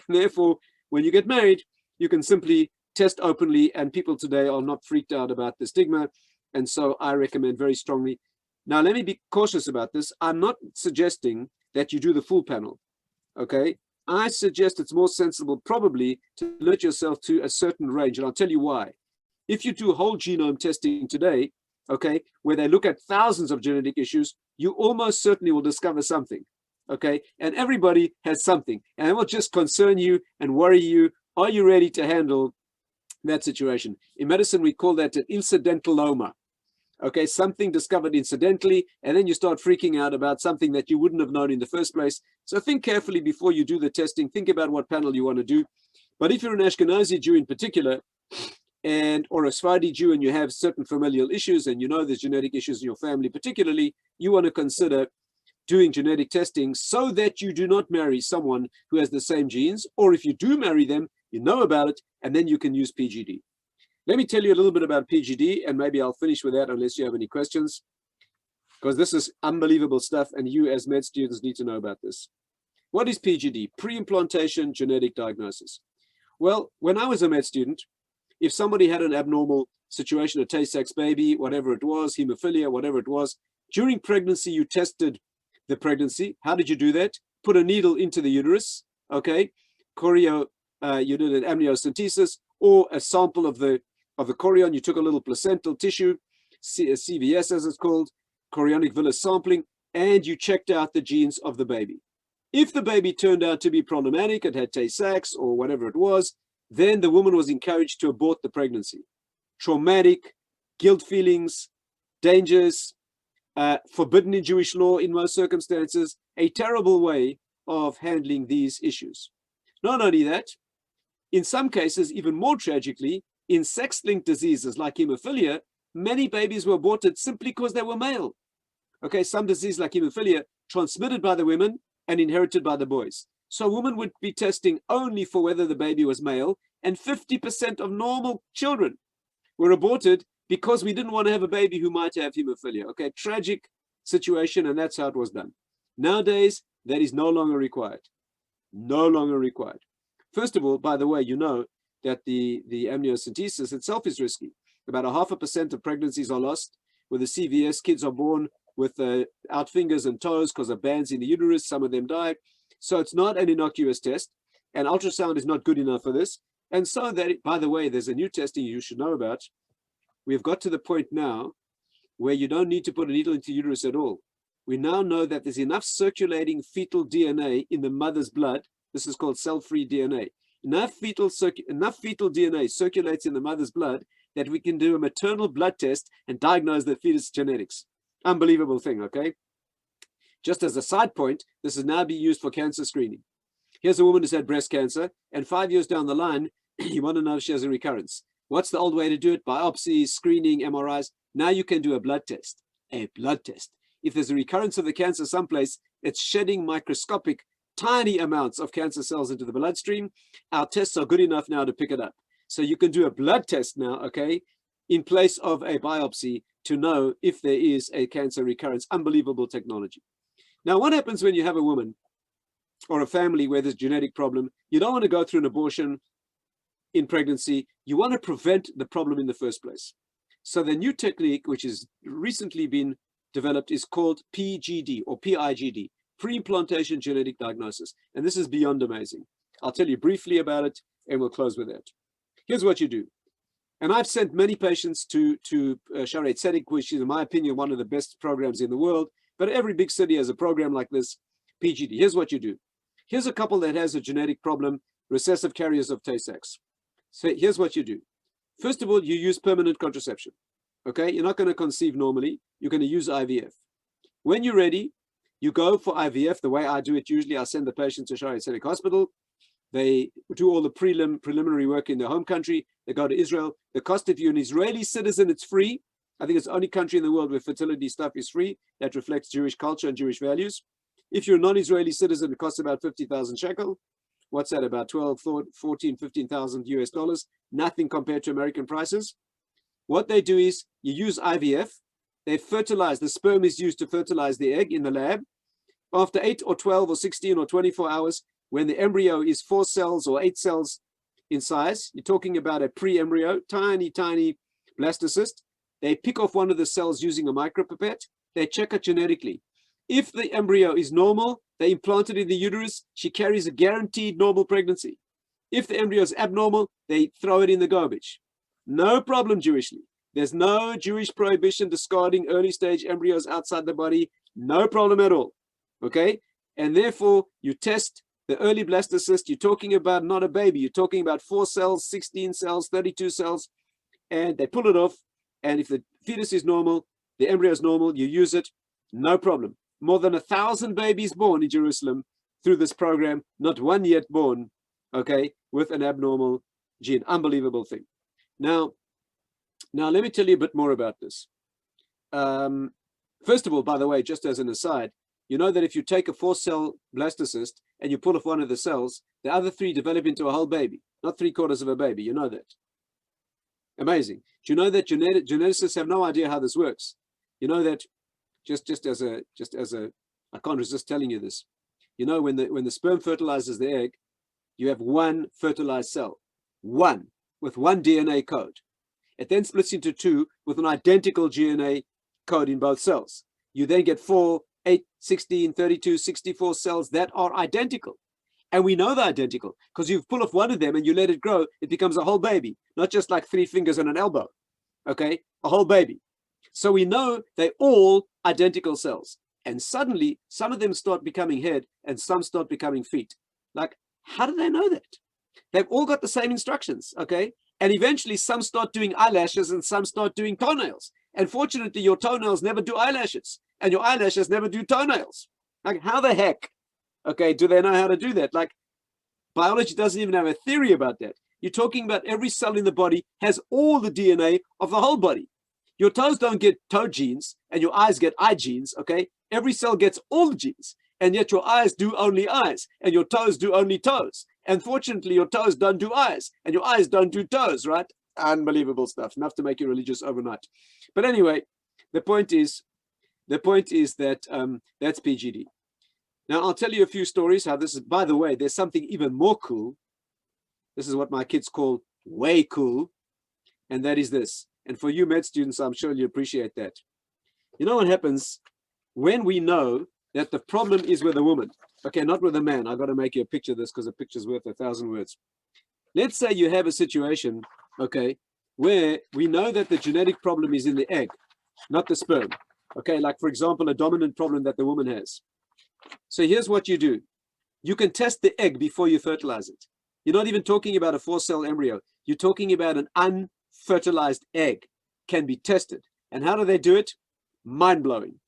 Therefore, when you get married, you can simply test openly, and people today are not freaked out about the stigma. And so I recommend very strongly. Now, let me be cautious about this. I'm not suggesting that you do the full panel, okay? I suggest it's more sensible probably to limit yourself to a certain range, and I'll tell you why. If you do whole genome testing today, okay, where they look at thousands of genetic issues, you almost certainly will discover something, okay? And everybody has something, and it will just concern you and worry you. Are you ready to handle that situation? In medicine, we call that an incidentaloma. Okay, something discovered incidentally, and then you start freaking out about something that you wouldn't have known in the first place. So think carefully before you do the testing. Think about what panel you want to do. But if you're an Ashkenazi Jew in particular, or a Sephardi Jew, and you have certain familial issues, and you know there's genetic issues in your family particularly, you want to consider doing genetic testing so that you do not marry someone who has the same genes, or if you do marry them, you know about it, and then you can use PGD. Let me tell you a little bit about PGD, and maybe I'll finish with that unless you have any questions, because this is unbelievable stuff, and you as med students need to know about this. What is PGD? Pre-Implantation Genetic Diagnosis. Well, when I was a med student, if somebody had an abnormal situation, a Tay-Sachs baby, whatever it was, hemophilia, whatever it was, during pregnancy, you tested the pregnancy. How did you do that? Put a needle into the uterus, okay? You did an amniocentesis, or a sample of the chorion. You took a little placental tissue, CVS as it's called, chorionic villus sampling, and you checked out the genes of the baby. If the baby turned out to be problematic, it had Tay-Sachs or whatever it was, then the woman was encouraged to abort the pregnancy. Traumatic, guilt feelings, dangers, forbidden in Jewish law in most circumstances, a terrible way of handling these issues. Not only that, in some cases, even more tragically, in sex-linked diseases like hemophilia, many babies were aborted simply because they were male. Okay, some disease like hemophilia transmitted by the women and inherited by the boys. So a woman would be testing only for whether the baby was male, and 50% of normal children were aborted because we didn't want to have a baby who might have hemophilia. Okay, tragic situation, and that's how it was done. Nowadays, that is no longer required. No longer required. First of all, by the way, you know that the amniocentesis itself is risky. About 0.5% of pregnancies are lost. With the CVS, kids are born with out fingers and toes because of bands in the uterus. Some of them die. So it's not an innocuous test. And ultrasound is not good enough for this. And so that, by the way, there's a new testing you should know about. We've got to the point now where you don't need to put a needle into the uterus at all. We now know that there's enough circulating fetal DNA in the mother's blood. This is called cell-free DNA. Enough fetal DNA circulates in the mother's blood that we can do a maternal blood test and diagnose the fetus genetics. Unbelievable thing, okay? Just as a side point, this is now being used for cancer screening. Here's a woman who's had breast cancer, and 5 years down the line, you want to know if she has a recurrence. What's the old way to do it? Biopsies, screening, MRIs. Now you can do a blood test. A blood test. If there's a recurrence of the cancer someplace, it's shedding microscopic, tiny amounts of cancer cells into the bloodstream. Our tests are good enough now to pick it up. So you can do a blood test now, okay, in place of a biopsy to know if there is a cancer recurrence. Unbelievable technology. Now, what happens when you have a woman or a family where there's a genetic problem? You don't want to go through an abortion in pregnancy. You want to prevent the problem in the first place. So the new technique, which has recently been developed, is called PGD or PIGD, Pre-Implantation Genetic Diagnosis. And this is beyond amazing. I'll tell you briefly about it and we'll close with that. Here's what you do. And I've sent many patients to Shaarei Tzedek, which is, in my opinion, one of the best programs in the world. But every big city has a program like this, PGD. Here's what you do. Here's a couple that has a genetic problem, recessive carriers of Tay-Sachs. So here's what you do. First of all, you use permanent contraception. Okay, you're not going to conceive normally. You're going to use IVF. When you're ready, you go for IVF. The way I do it, usually I send the patient to Shaarei Tzedek Hospital. They do all the preliminary work in their home country. They go to Israel. The cost, if you're an Israeli citizen, it's free. I think it's the only country in the world where fertility stuff is free. That reflects Jewish culture and Jewish values. If you're a non-Israeli citizen, it costs about 50,000 shekel. What's that, about 12, 14, 15,000 US dollars? Nothing compared to American prices. What they do is you use IVF. They fertilize, the sperm is used to fertilize the egg in the lab. After 8 or 12 or 16 or 24 hours, when the embryo is 4 cells or 8 cells in size, you're talking about a pre-embryo, tiny, tiny blastocyst. They pick off one of the cells using a micropipette. They check it genetically. If the embryo is normal, they implant it in the uterus. She carries a guaranteed normal pregnancy. If the embryo is abnormal, they throw it in the garbage. No problem Jewishly. There's no Jewish prohibition discarding early stage embryos outside the body. No problem at all. Okay? And therefore, you test the early blastocyst. You're talking about not a baby. You're talking about 4 cells, 16 cells, 32 cells. And they pull it off. And if the fetus is normal, the embryo is normal, you use it. No problem. More than 1,000 babies born in Jerusalem through this program, not one yet born, okay, with an abnormal gene. Unbelievable thing. Now let me tell you a bit more about this. First of all, by the way, just as an aside, you know that if you take a 4-cell blastocyst and you pull off one of the cells, the other 3 develop into a whole baby, not 3/4 of a baby. You know that. Amazing. Do you know that geneticists have no idea how this works? You know that just as a I can't resist telling you this. You know, when the sperm fertilizes the egg, you have 1 fertilized cell, 1 with 1 DNA code. It then splits into 2 with an identical DNA code in both cells. You then get 4, 8, 16, 32, 64 cells that are identical. And we know they're identical because you pull off one of them and you let it grow, it becomes a whole baby, not just like 3 fingers and an elbow, okay? A whole baby. So we know they're all identical cells. And suddenly, some of them start becoming head and some start becoming feet. Like, how do they know that? They've all got the same instructions, okay? And eventually some start doing eyelashes and some start doing toenails. And fortunately, your toenails never do eyelashes and your eyelashes never do toenails. Like, how the heck, okay, do they know how to do that? Like, biology doesn't even have a theory about that. You're talking about every cell in the body has all the DNA of the whole body. Your toes don't get toe genes and your eyes get eye genes, okay? Every cell gets all the genes, and yet your eyes do only eyes and your toes do only toes. And fortunately, your toes don't do eyes and your eyes don't do toes, right? Unbelievable stuff, enough to make you religious overnight. But anyway, the point is that that's PGD. Now, I'll tell you a few stories how this is. By the way, there's something even more cool. This is what my kids call way cool, and that is this. And for you med students, I'm sure you appreciate that. You know what happens when we know that the problem is with a woman? Okay, not with a man. I've got to make you a picture of this because a picture's worth 1,000 words. Let's say you have a situation, okay, where we know that the genetic problem is in the egg, not the sperm. Okay, like for example, a dominant problem that the woman has. So here's what you do. You can test the egg before you fertilize it. You're not even talking about a 4-cell embryo. You're talking about an unfertilized egg can be tested. And how do they do it? Mind-blowing.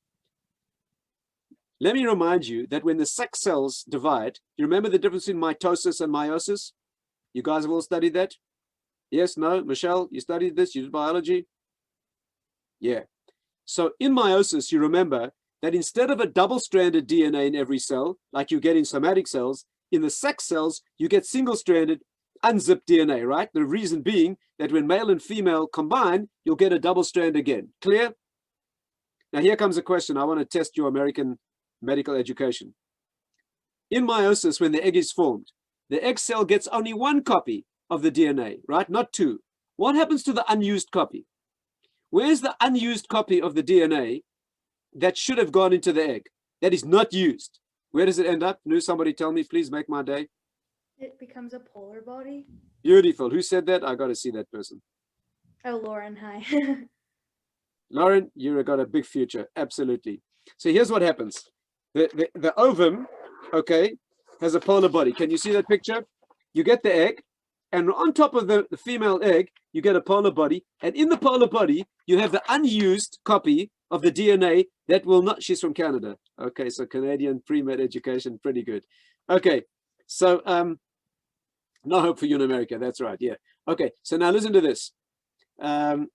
Let me remind you that when the sex cells divide, you remember the difference in mitosis and meiosis? You guys have all studied that? Yes, no? Michelle, you studied this? You did biology? Yeah. So in meiosis, you remember that instead of a double-stranded DNA in every cell, like you get in somatic cells, in the sex cells, you get single-stranded, unzip DNA, right? The reason being that when male and female combine, you'll get a double strand again. Clear? Now here comes a question. I want to test your American medical education. In meiosis, when the egg is formed, the egg cell gets only one copy of the DNA, right? Not two. What happens to the unused copy? Where's the unused copy of the DNA that should have gone into the egg that is not used? Where does it end up? Knew somebody tell me, please make my day. It becomes a polar body. Beautiful. Who said that? I got to see that person. Oh, Lauren, hi. Lauren, you've got a big future. Absolutely. So here's what happens. The ovum, okay, has a polar body. Can you see that picture? You get the egg, and on top of the female egg, you get a polar body. And in the polar body, you have the unused copy of the DNA that will not, she's from Canada. Okay, so Canadian pre-med education, pretty good. Okay, so no hope for you in America. That's right, yeah. Okay, so now listen to this. In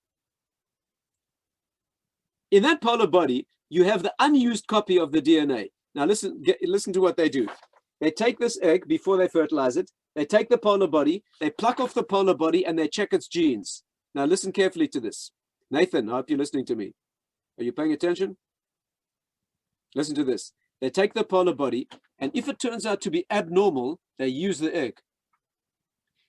that polar body, you have the unused copy of the DNA. Now listen to what they do. They take this egg before they fertilize it. They take the polar body, they pluck off the polar body, and they check its genes. Now listen carefully to this. Nathan, I hope you're listening to me. Are you paying attention? Listen to this. They take the polar body, and if it turns out to be abnormal, they use the egg.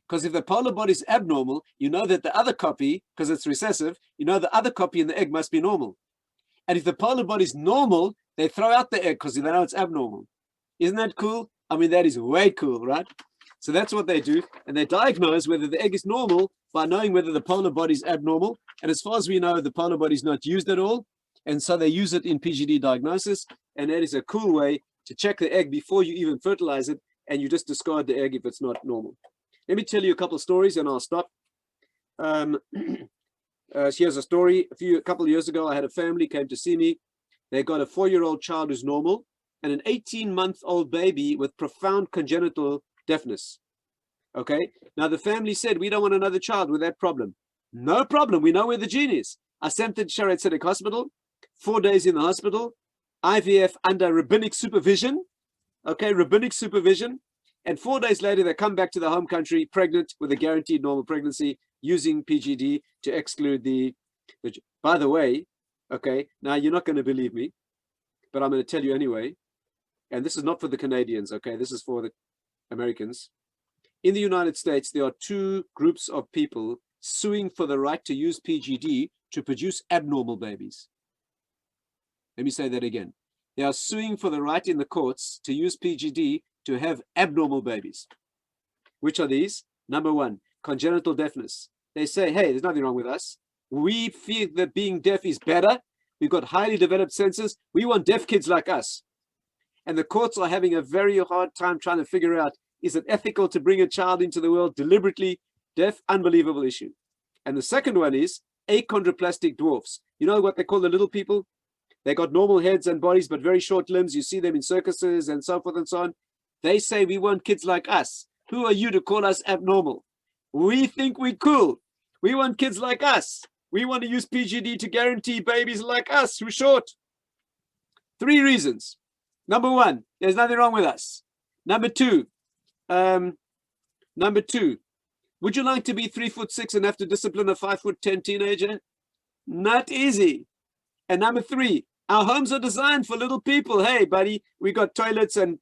Because if the polar body is abnormal, you know that the other copy, because it's recessive, you know the other copy in the egg must be normal. And if the polar body is normal, they throw out the egg because they know it's abnormal. Isn't that cool? I mean, that is way cool, right? So that's what they do. And they diagnose whether the egg is normal by knowing whether the polar body is abnormal. And as far as we know, the polar body is not used at all. And so they use it in PGD diagnosis. And that is a cool way to check the egg before you even fertilize it. And you just discard the egg if it's not normal. Let me tell you a couple of stories and I'll stop. Here's a story. A couple of years ago, I had a family came to see me. They got a 4-year-old child who's normal and an 18-month-old baby with profound congenital deafness. Okay. Now the family said, we don't want another child with that problem. No problem. We know where the gene is. I sent it to Sharet Tzedek Hospital, 4 days in the hospital, IVF under rabbinic supervision. Okay. Rabbinic supervision. And 4 days later, they come back to the home country pregnant with a guaranteed normal pregnancy using PGD to exclude the by the way, okay, now you're not going to believe me, but I'm going to tell you anyway. And this is not for the Canadians, okay? This is for the Americans. In the United States, there are 2 groups of people suing for the right to use PGD to produce abnormal babies. Let me say that again. They are suing for the right in the courts to use PGD to have abnormal babies. Which are these? Number 1, congenital deafness. They say, hey, there's nothing wrong with us. We feel that being deaf is better. We've got highly developed senses. We want deaf kids like us. And the courts are having a very hard time trying to figure out, is it ethical to bring a child into the world deliberately deaf? Unbelievable issue. And the second one is Achondroplastic Dwarfs. You know what they call the little people? They got normal heads and bodies, but very short limbs. You see them in circuses and so forth and so on. They say, we want kids like us. Who are you to call us abnormal? We think we're cool. We want kids like us. We want to use PGD to guarantee babies like us who're short. 3 reasons. Number 1, there's nothing wrong with us. Number 2, would you like to be 3'6" and have to discipline a 5'10" teenager? Not easy. And number 3, our homes are designed for little people. Hey, buddy, we got toilets and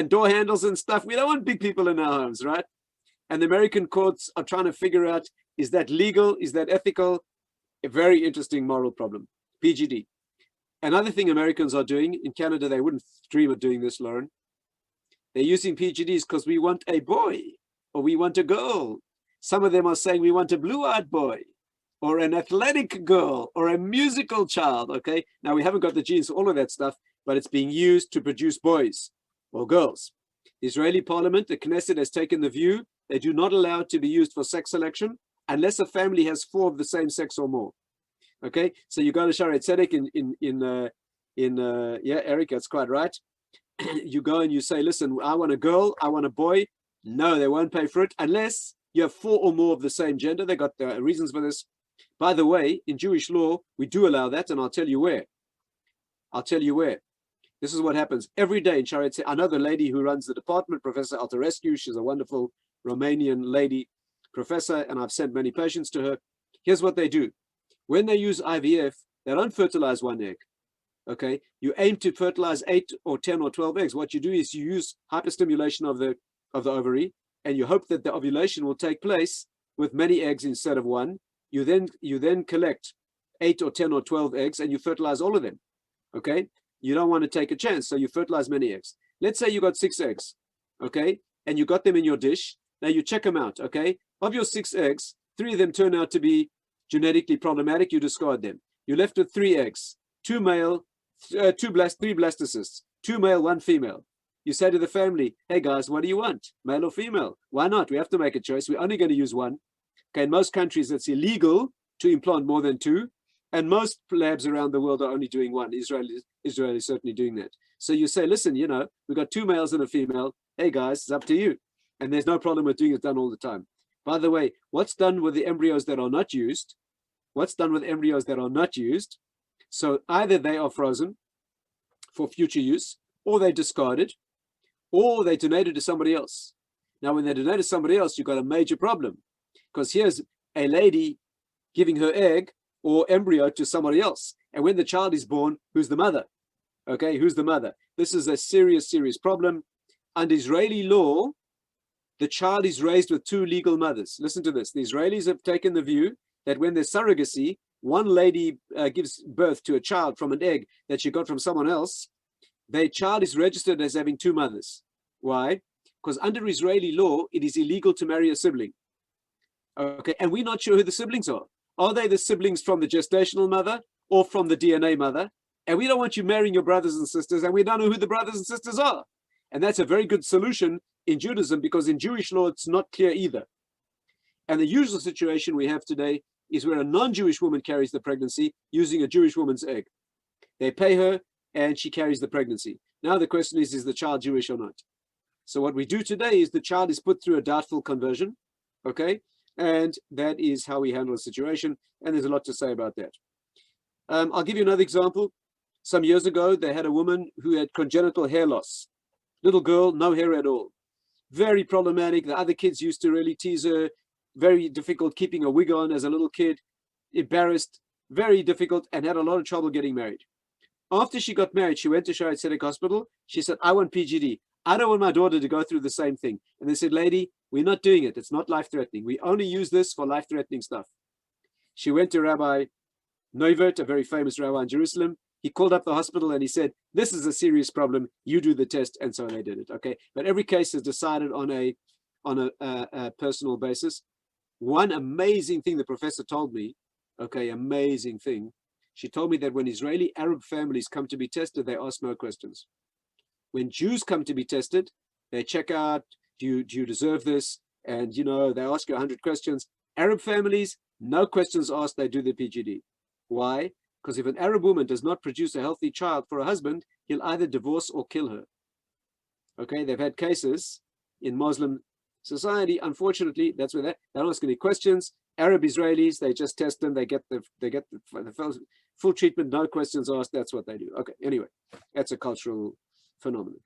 door handles and stuff. We don't want big people in our homes, right? And the American courts are trying to figure out, is that legal? Is that ethical? A very interesting moral problem. PGD. Another thing Americans are doing, in Canada, they wouldn't dream of doing this, Lauren. They're using PGDs because we want a boy or we want a girl. Some of them are saying we want a blue-eyed boy or an athletic girl or a musical child, okay? Now, we haven't got the genes for all of that stuff, but it's being used to produce boys or girls. The Israeli parliament, the Knesset, has taken the view they do not allow it to be used for sex selection unless a family has 4 of the same sex or more. Okay, so you go to Sharet Tzedek yeah, Eric, that's quite right. You go and you say, listen, I want a girl, I want a boy. No, they won't pay for it unless you have 4 or more of the same gender. They got the reasons for this. By the way, in Jewish law, we do allow that, and I'll tell you where. I'll tell you where. This is what happens every day in Sharet Tzedek. I know the lady who runs the department, Professor Altarescu. She's a wonderful Romanian lady professor, and I've sent many patients to her. Here's what they do. When they use IVF, they don't fertilize one egg. Okay, you aim to fertilize 8 or 10 or 12 eggs. What you do is you use hyperstimulation of the ovary, and you hope that the ovulation will take place with many eggs instead of one. You then collect 8 or 10 or 12 eggs, and you fertilize all of them. Okay, you don't want to take a chance, so you fertilize many eggs. Let's say you got 6 eggs, okay, and you got them in your dish. Now you check them out, okay. Of your 6 eggs, 3 of them turn out to be genetically problematic. You discard them. You're left with 3 eggs, 2 male, 3 blastocysts, 2 male, 1 female. You say to the family, hey guys, what do you want? Male or female? Why not? We have to make a choice. We're only going to use 1. Okay, in most countries, it's illegal to implant more than 2. And most labs around the world are only doing 1. Israel is certainly doing that. So you say, listen, you know, we've got 2 males and a female. Hey guys, it's up to you. And there's no problem with doing it done all the time. By the way, what's done with the embryos that are not used? What's done with embryos that are not used? So either they are frozen for future use, or they're discarded, or they donated to somebody else. Now, when they donate to somebody else, you've got a major problem, because here's a lady giving her egg or embryo to somebody else. And when the child is born, who's the mother? Okay, who's the mother? This is a serious, serious problem. Under Israeli law, the child is raised with 2 legal mothers. Listen to this. The Israelis have taken the view that when there's surrogacy, one lady gives birth to a child from an egg that she got from someone else, their child is registered as having 2 mothers. Why? Because under Israeli law, it is illegal to marry a sibling. Okay, and we're not sure who the siblings are. Are they the siblings from the gestational mother or from the DNA mother? And we don't want you marrying your brothers and sisters, and we don't know who the brothers and sisters are. And that's a very good solution in Judaism, because in Jewish law, it's not clear either. And the usual situation we have today is where a non-Jewish woman carries the pregnancy using a Jewish woman's egg. They pay her, and she carries the pregnancy. Now the question is the child Jewish or not? So what we do today is the child is put through a doubtful conversion, okay? And that is how we handle the situation, and there's a lot to say about that. I'll give you another example. Some years ago, they had a woman who had congenital hair loss. Little girl, no hair at all. Very problematic. The other kids used to really tease her. Very difficult keeping a wig on as a little kid. Embarrassed, very difficult, and had a lot of trouble getting married. After she got married, she went to Shaare Zedek Hospital. She said, I want PGD. I don't want my daughter to go through the same thing. And they said, lady, we're not doing it. It's not life-threatening. We only use this for life-threatening stuff. She went to Rabbi Neuvert, a very famous rabbi in Jerusalem. He called up the hospital and he said, this is a serious problem. You do the test. And so they did it. Okay. But every case is decided on a personal basis. One amazing thing the professor told me, okay, amazing thing. She told me that when Israeli Arab families come to be tested, they ask no questions. When Jews come to be tested, they check out, do you deserve this? And, you know, they ask you 100 questions. Arab families, no questions asked, they do the PGD. Why? Because if an Arab woman does not produce a healthy child for a husband, he'll either divorce or kill her. Okay, they've had cases in Muslim society. Unfortunately, that's where they don't ask any questions. Arab Israelis, they just test them. They get the full treatment, no questions asked. That's what they do. Okay, anyway, that's a cultural phenomenon.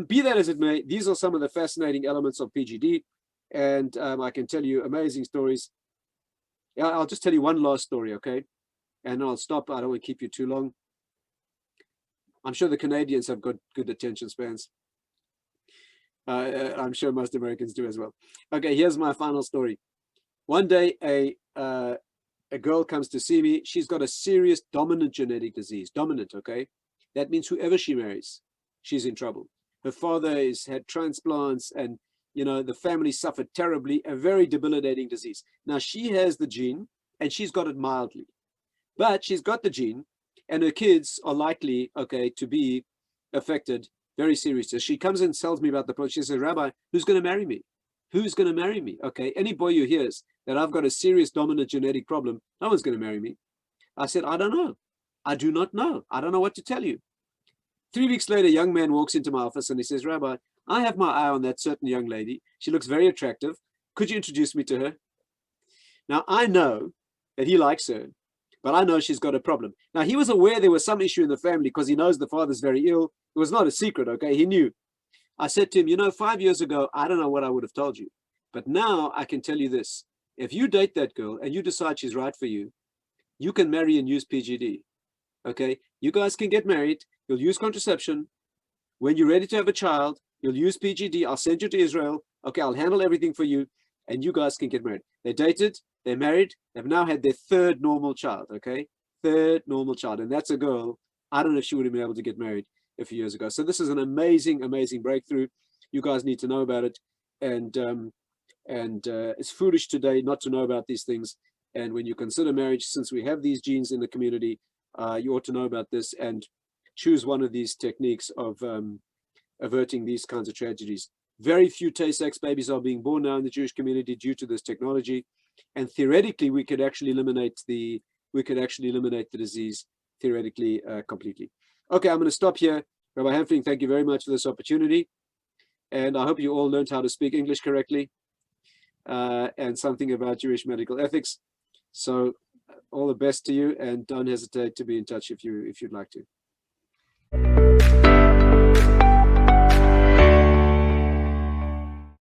Be that as it may, these are some of the fascinating elements of PGD, and I can tell you amazing stories. Yeah, I'll just tell you one last story, okay? And I'll stop. I don't want to keep you too long. I'm sure the Canadians have got good attention spans. I'm sure most Americans do as well. Okay, here's my final story. One day, a girl comes to see me. She's got a serious dominant genetic disease. Dominant, okay? That means whoever she marries, she's in trouble. Her father has had transplants, and you know the family suffered terribly. A very debilitating disease. Now she has the gene, and she's got it mildly. But she's got the gene, and her kids are likely, okay, to be affected very seriously. She comes and tells me about the problem. She says, Rabbi, who's going to marry me? Who's going to marry me? Okay, any boy who hears that I've got a serious dominant genetic problem, no one's going to marry me. I said, I don't know. I do not know. I don't know what to tell you. 3 weeks later, a young man walks into my office and he says, Rabbi, I have my eye on that certain young lady. She looks very attractive. Could you introduce me to her? Now, I know that he likes her, but I know she's got a problem. Now, he was aware there was some issue in the family because he knows the father's very ill. It was not a secret, okay? He knew. I said to him, you know, 5 years ago, I don't know what I would have told you. But now I can tell you this. If you date that girl and you decide she's right for you, you can marry and use PGD. Okay? You guys can get married. You'll use contraception. When you're ready to have a child, you'll use PGD. I'll send you to Israel. Okay, I'll handle everything for you. And you guys can get married. They dated. They're married. They've now had their third normal child. Okay? Third normal child. And that's a girl. I don't know if she would have been able to get married a few years ago. So this is an amazing, amazing breakthrough. You guys need to know about it. And it's foolish today not to know about these things. And when you consider marriage, since we have these genes in the community, you ought to know about this and choose one of these techniques of averting these kinds of tragedies. Very few Tay-Sachs babies are being born now in the Jewish community due to this technology. And theoretically, we could actually eliminate the disease theoretically completely. Okay, I'm going to stop here. Rabbi Hanfling, thank you very much for this opportunity. And I hope you all learned how to speak English correctly and something about Jewish medical ethics. So all the best to you, and don't hesitate to be in touch if you'd like to.